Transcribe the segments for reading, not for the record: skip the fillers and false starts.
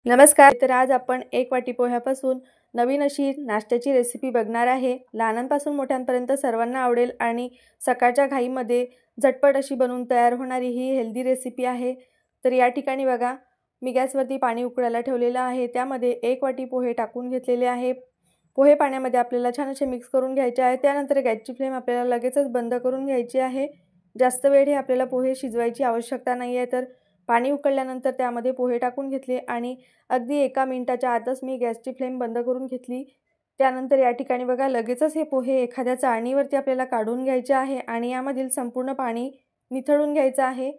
नमस्कार. तर आज आपण एक वाटी पोह्यापासून नवीन अशी नाश्त्याची रेसिपी बघणार आहे। लहानांपासून मोठ्यांपर्यंत सर्वांना आवडेल आणि सकाळच्या घाईमध्ये झटपट अशी बनवून तयार होणारी ही हेल्दी रेसिपी आहे। तर या ठिकाणी बघा, मी गॅसवरती पाणी उकळायला ठेवलेलं आहे। त्यामध्ये 1 वाटी पोहे टाकून घेतलेले आहे। पोहे पाण्यामध्ये आपल्याला छान असे मिक्स करून घ्यायचे आहे। त्यानंतर गॅसची फ्लेम आपल्याला लगेचच बंद करून घ्यायची आहे। जास्त वेळ हे आपल्याला पोहे शिजवायची आवश्यकता नाही आहे। तर पाणी उकळल्यानंतर त्यामध्ये पोहे टाकून घेतले आणि अगदी 1 मिनिटाच्या आतच मी गॅसची फ्लेम बंद करून घेतली। त्यानंतर या ठिकाणी बघा, लगेचच हे पोहे एखाद्या चाळणीवरती आपल्याला काढून घ्यायचे आहे आणि यामधील संपूर्ण पाणी निथळून घ्यायचं आहे।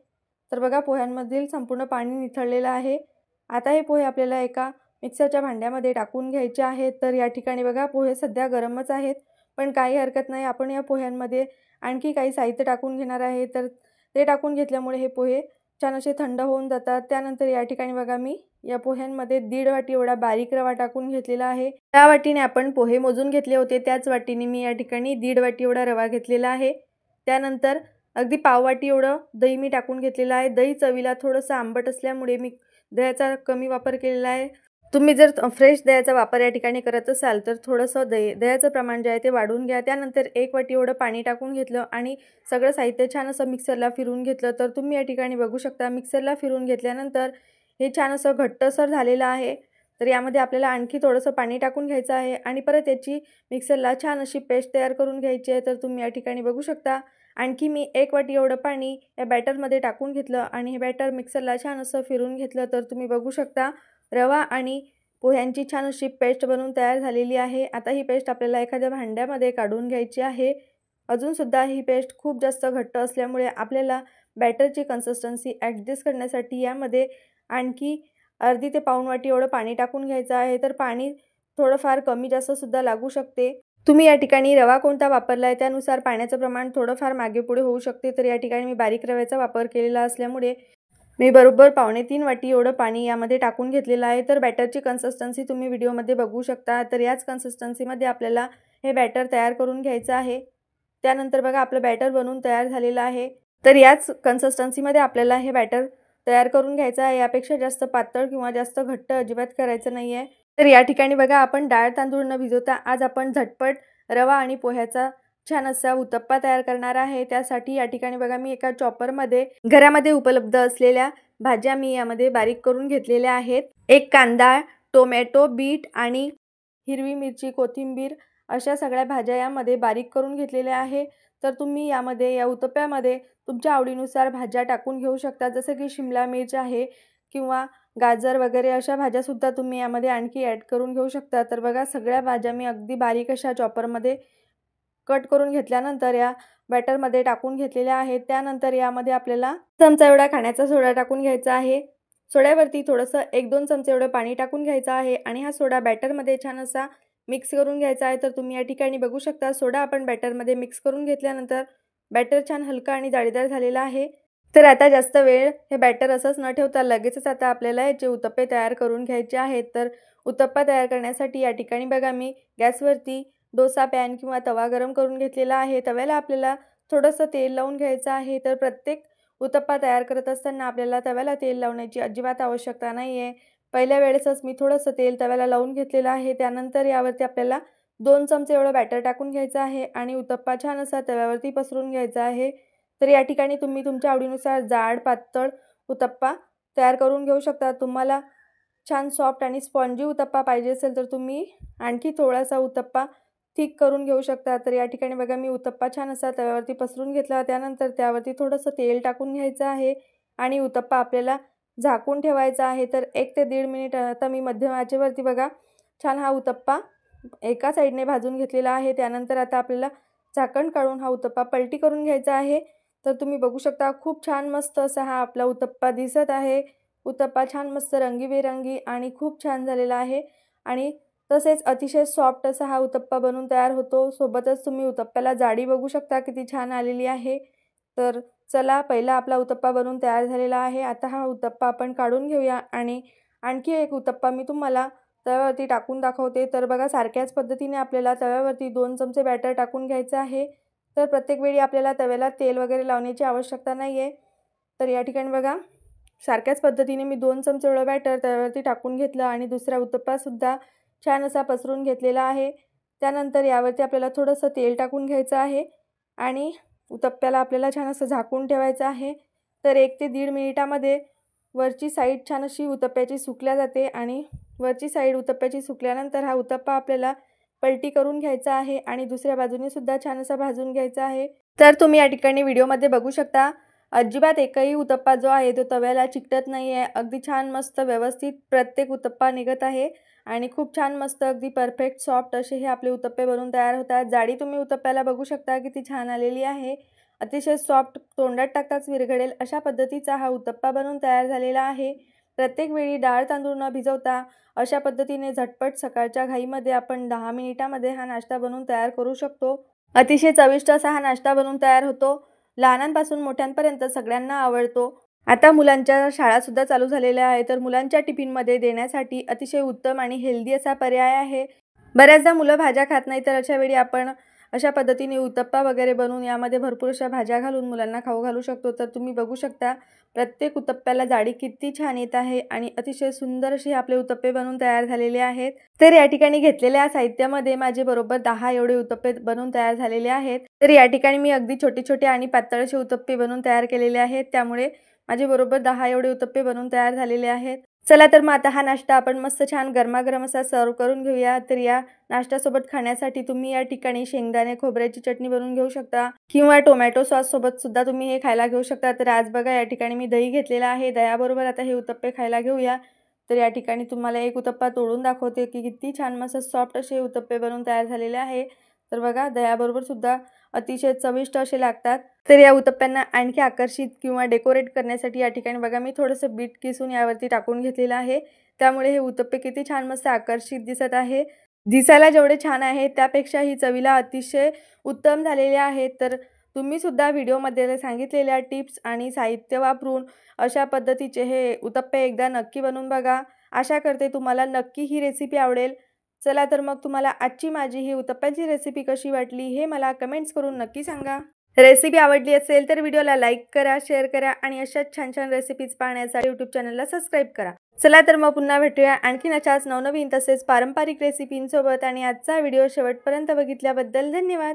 तर बघा, पोह्यांमधील संपूर्ण पाणी निथळलेलं आहे। आता हे पोहे आपल्याला एका मिक्सरच्या भांड्यामध्ये टाकून घ्यायचे आहेत। तर या ठिकाणी बघा, पोहे सध्या गरमच आहेत, पण काही हरकत नाही, आपण या पोह्यांमध्ये आणखी काही साहित्य टाकून घेणार आहे। तर ते टाकून घेतल्यामुळे हे पोहे छान असे थंड होऊन जातात। त्यानंतर या ठिकाणी बघा, मी या पोह्यांमध्ये 1.5 वाटी एवढा बारीक रवा टाकून घेतलेला आहे। त्या वाटीने आपण पोहे मोजून घेतले होते, त्याच वाटीने मी या ठिकाणी 1.5 वाटी एवढा रवा घेतलेला आहे। त्यानंतर अगदी पाव वाटी एवढं दही मी टाकून घेतलेलं आहे। दही चवीला थोडंसं आंबट असल्यामुळे मी दह्याचा कमी वापर केलेला आहे। तुम्ही जर फ्रेश दह्याचा वापर या ठिकाणी करत असाल तर थोडंसं दह्याचं प्रमाण जे आहे ते वाढवून घ्या। त्यानंतर 1 वाटी एवढं पाणी टाकून घेतलं आणि सगळं साहित्य छान असं मिक्सरला फिरवून घेतलं। तर तुम्ही या ठिकाणी बघू शकता, मिक्सरला फिरवून घेतल्यानंतर हे छान असं घट्टसर झालेलं आहे। तर यामध्ये आपल्याला आणखी थोडंसं पाणी टाकून घ्यायचं आहे आणि परत याची मिक्सरला छान अशी पेस्ट तयार करून घ्यायची आहे। तर तुम्ही या ठिकाणी बघू शकता, आणखी मी 1 वाटी एवढं पाणी या बॅटरमध्ये टाकून घेतलं आणि हे बॅटर मिक्सरला छान असं फिरवून घेतलं। तर तुम्ही बघू शकता, रवा आणि पोह्यांची छान अशी पेस्ट बनवून तयार झालेली आहे। आता ही पेस्ट आपल्याला एखाद्या भांड्यामध्ये काढून घ्यायची आहे। अजूनसुद्धा ही पेस्ट खूप जास्त घट्ट असल्यामुळे आपल्याला बॅटरची कन्सिस्टन्सी ॲडजस्ट करण्यासाठी यामध्ये आणखी अर्धी ते पाऊण वाटी एवढं पाणी टाकून घ्यायचं आहे। तर पाणी थोडंफार कमी जास्तसुद्धा लागू शकते। तुम्ही या ठिकाणी रवा कोणता वापरला आहे त्यानुसार पाण्याचं प्रमाण थोडंफार मागे पुढे होऊ शकते। तर या ठिकाणी मी बारीक रव्याचा वापर केलेला असल्यामुळे मी बरोबर 2.25 वाटी एवढं पाणी यामध्ये टाकून घेतलेलं आहे। तर बॅटरची कन्सिस्टन्सी तुम्ही व्हिडिओमध्ये बघू शकता। तर याच कन्सिस्टन्सीमध्ये आपल्याला हे बॅटर तयार करून घ्यायचं आहे। त्यानंतर बघा, आपलं बॅटर बनवून तयार झालेलं आहे। तर याच कन्सिस्टन्सीमध्ये आपल्याला हे बॅटर तयार करून घ्यायचं आहे। यापेक्षा जास्त पातळ किंवा जास्त घट्ट अजिबात करायचं नाही आहे। तर या ठिकाणी बघा, आपण डाळ तांदूळ न भिजवता आज आपण झटपट रवा आणि पोह्याचा छान असा उत्तप्पा तयार करणार आहे। त्यासाठी या ठिकाणी बघा, मी एका चॉपरमध्ये घरामध्ये उपलब्ध असलेल्या भाज्या मी यामध्ये बारीक करून घेतलेल्या आहेत। 1 कांदा, टोमॅटो, बीट आणि हिरवी मिरची, कोथिंबीर अशा सगळ्या भाज्या यामध्ये बारीक करून घेतलेल्या आहे। तर तुम्ही यामध्ये या उत्तप्प्यामध्ये तुमच्या आवडीनुसार भाज्या टाकून घेऊ शकता, जसं की शिमला मिरच आहे किंवा गाजर वगैरे अशा भाज्यासुद्धा तुम्ही यामध्ये आणखी ॲड करून घेऊ शकता। तर बघा, सगळ्या भाज्या मी अगदी बारीक अशा चॉपरमध्ये कट करून घेतल्यानंतर या बॅटरमध्ये टाकून घेतलेल्या आहेत। त्यानंतर यामध्ये आपल्याला चमचा एवढा खाण्याचा सोडा टाकून घ्यायचा आहे। सोड्यावरती थोडंसं 1-2 चमचे एवढं पाणी टाकून घ्यायचं आहे आणि हा सोडा बॅटरमध्ये छान असा मिक्स करून घ्यायचा आहे। तर तुम्ही या ठिकाणी बघू शकता, सोडा आपण बॅटरमध्ये मिक्स करून घेतल्यानंतर बॅटर छान हलका आणि जाळीदार झालेला आहे। तर आता जास्त वेळ हे बॅटर असंच न ठेवता लगेचच आता आपल्याला याचे उत्तप्पे तयार करून घ्यायचे आहेत। तर उत्तप्पा तयार करण्यासाठी या ठिकाणी बघा, मी गॅसवरती डोसा पॅन किंवा तवा गरम करून घेतलेला आहे। तव्याला आपल्याला थोडंसं तेल लावून घ्यायचं आहे। तर प्रत्येक उत्तप्पा तयार करत असताना आपल्याला तव्याला तेल लावण्याची अजिबात आवश्यकता नाही आहे। पहिल्या वेळेसच मी थोडंसं तेल तव्याला लावून घेतलेलं आहे। त्यानंतर यावरती आपल्याला 2 चमचे एवढं बॅटर टाकून घ्यायचं आहे आणि उत्तप्पा छान असा तव्यावरती पसरून घ्यायचा आहे। तर या ठिकाणी तुम्ही तुमच्या आवडीनुसार जाड, पातळ उत्तप्पा तयार करून घेऊ शकता। तुम्हाला छान सॉफ्ट आणि स्पॉन्जी उत्तप्पा पाहिजे असेल तर तुम्ही आणखी थोडासा उत्तप्पा थिक करून घेऊ शकता। तर या ठिकाणी बघा, मी उत्तप्पा छान असा तव्यावरती पसरून घेतला। त्यानंतर त्यावरती थोडंसं तेल टाकून घ्यायचं आहे आणि उत्तप्पा आपल्याला झाकून ठेवायचा आहे। तर 1 ते 1.5 मिनिट आता मी मध्यम आचेवरती बघा, छान हा उत्तप्पा एका साईडने भाजून घेतलेला आहे। त्यानंतर आता आपल्याला झाकण काढून हा उत्तप्पा पलटी करून घ्यायचा आहे। तर तुम्ही बघू शकता, खूप छान मस्त असा हा आपला उत्तप्पा दिसत आहे। उत्तप्पा छान मस्त रंगीबेरंगी आणि खूप छान झालेला आहे आणि तसेच अतिशय सॉफ्ट असा हा उत्तप्पा बनून तयार होतो। सोबतच तुम्ही उत्तप्प्याला जाडी बघू शकता किती छान आलेली आहे। तर चला, पहिला आपला उत्तप्पा बनवून तयार झालेला आहे। आता हा उत्तप्पा आपण काढून घेऊया आणि आणखी एक उत्तप्पा मी तुम्हाला तव्यावरती टाकून दाखवते। तर बघा, सारख्याच पद्धतीने आपल्याला तव्यावरती 2 चमचे बॅटर टाकून घ्यायचं आहे। तर प्रत्येक वेळी आपल्याला तव्याला तेल वगैरे लावण्याची आवश्यकता नाही आहे। तर या ठिकाणी बघा, सारख्याच पद्धतीने मी 2 चमचे एवढं बॅटर तव्यावरती टाकून घेतलं आणि दुसरा उत्तप्पासुद्धा छान असा पसरून घेतलेला आहे. त्यानंतर यावरती आपल्याला थोडंसं तेल टाकून घ्यायचं आहे आणि उत्तप्प्याला आपल्याला छान असं झाकून ठेवायचं आहे. तर 1 ते 1.5 मिनिटामध्ये वरची साईड छान अशी उत्तप्प्याची सुकल्या जाते आणि वरची साईड उत्तप्प्याची सुकल्यानंतर हा उत्तप्पा आपल्याला पलटी करून घ्यायचा आहे आणि दुसऱ्या बाजूने सुद्धा छान असा भाजून घ्यायचा आहे. तर तुम्ही या ठिकाणी व्हिडिओमध्ये बघू शकता, अजिबात एकही उत्तप्पा जो आहे तो तव्याला चिकटत नाही आहे. अगदी छान मस्त व्यवस्थित प्रत्येक उत्तप्पा निघत आहे आणि खूप छान मस्त अगदी परफेक्ट सॉफ्ट असे हे आपले उत्तप्पे बनून तयार होतात. जाडी तुम्ही उत्तप्प्याला बघू शकता किती छान आलेली आहे. अतिशय सॉफ्ट, तोंडात टाकताच विरघळेल अशा पद्धतीचा हा उत्तप्पा बनून तयार झालेला आहे. प्रत्येक वेळी डाळ तांदूळ न भिजवता अशा पद्धतीने झटपट सकाळच्या घाईमध्ये आपण 10 मिनिटामध्ये हा नाश्ता बनवून तयार करू शकतो. अतिशय चविष्ट असा हा नाश्ता बनवून तयार होतो. लहानांपासून मोठ्यांपर्यंत सगळ्यांना आवडतो. आता मुलांच्या शाळासुद्धा चालू झालेल्या आहेत, तर मुलांच्या टिफिनमध्ये देण्यासाठी अतिशय उत्तम आणि हेल्दी असा पर्याय आहे. बऱ्याचदा मुलं भाज्या खात नाही, तर अशा वेळी आपण अशा पद्धतीने उत्तप्पा वगैरे बनवून यामध्ये भरपूर अशा भाज्या घालून मुलांना खाऊ घालू शकतो. तर तुम्ही बघू शकता प्रत्येक उत्तप्प्याला जाडी किती छान येत आहे आणि अतिशय सुंदर असे आपले उत्तप्पे बनवून तयार झालेले आहेत. तर या ठिकाणी घेतलेल्या साहित्यामध्ये माझे बरोबर 10 एवढे उत्तप्पे बनवून तयार झालेले आहेत. तर या ठिकाणी मी अगदी छोटे छोटे आणि पातळ असे उत्तप्पे बनवून तयार केलेले आहेत. त्यामुळे माझे बरोबर 10 एवढे उत्तप्पे बनवून तयार झालेले आहेत. चला तर मग आता हा नाश्ता आपण मस्त छान गरमागरम असा सर्व करून घेऊया. तर या नाश्त्यासोबत खाण्यासाठी तुम्ही या ठिकाणी शेंगदाणे खोबऱ्याची चटणी बनवून घेऊ शकता किंवा टोमॅटो सॉस सोबत सुद्धा तुम्ही हे खायला घेऊ शकता. तर आज बघा या ठिकाणी मी दही घेतलेला आहे. दह्याबरोबर आता हे उत्तप्पे खायला घेऊया. तर या ठिकाणी तुम्हाला एक उत्तप्पा तोडून दाखवते की किती छान मस्त सॉफ्ट असे उत्तप्पे बनवून तयार झालेले आहे. तर बघा दह्याबरोबर सुद्धा अतिशय चविष्ट असे लागतात. तर या उत्तप्प्यांना आणखी आकर्षित किंवा डेकोरेट करण्यासाठी या ठिकाणी बघा मी थोडंसं बीट किसून यावरती टाकून घेतलेलं आहे. त्यामुळे हे उत्तप्पे किती छान मस्त आकर्षित दिसत आहे. दिसायला जेवढे छान आहे त्यापेक्षाही चवीला अतिशय उत्तम झालेले आहेत. तर तुम्ही सुद्धा व्हिडिओमध्ये सांगितलेल्या टिप्स आणि साहित्य वापरून अशा पद्धतीचे हे उत्तप्पे एकदा नक्की बनवून बघा. आशा करते तुम्हाला नक्की ही रेसिपी आवडेल. चला तर मग तुम्हाला आजची माझी ही उत्तप्प्याची रेसिपी कशी वाटली हे मला कमेंट्स करून नक्की सांगा. रेसिपी आवडली असेल तर व्हिडिओला लाईक करा, शेअर करा आणि अशाच छान छान रेसिपीज पाहण्यासाठी यूट्यूब चॅनलला सबस्क्राईब करा. चला तर मग पुन्हा भेटूया आणखीन अशाच नवनवीन तसेच पारंपरिक रेसिपींसोबत. आणि आजचा व्हिडिओ शेवटपर्यंत बघितल्याबद्दल धन्यवाद.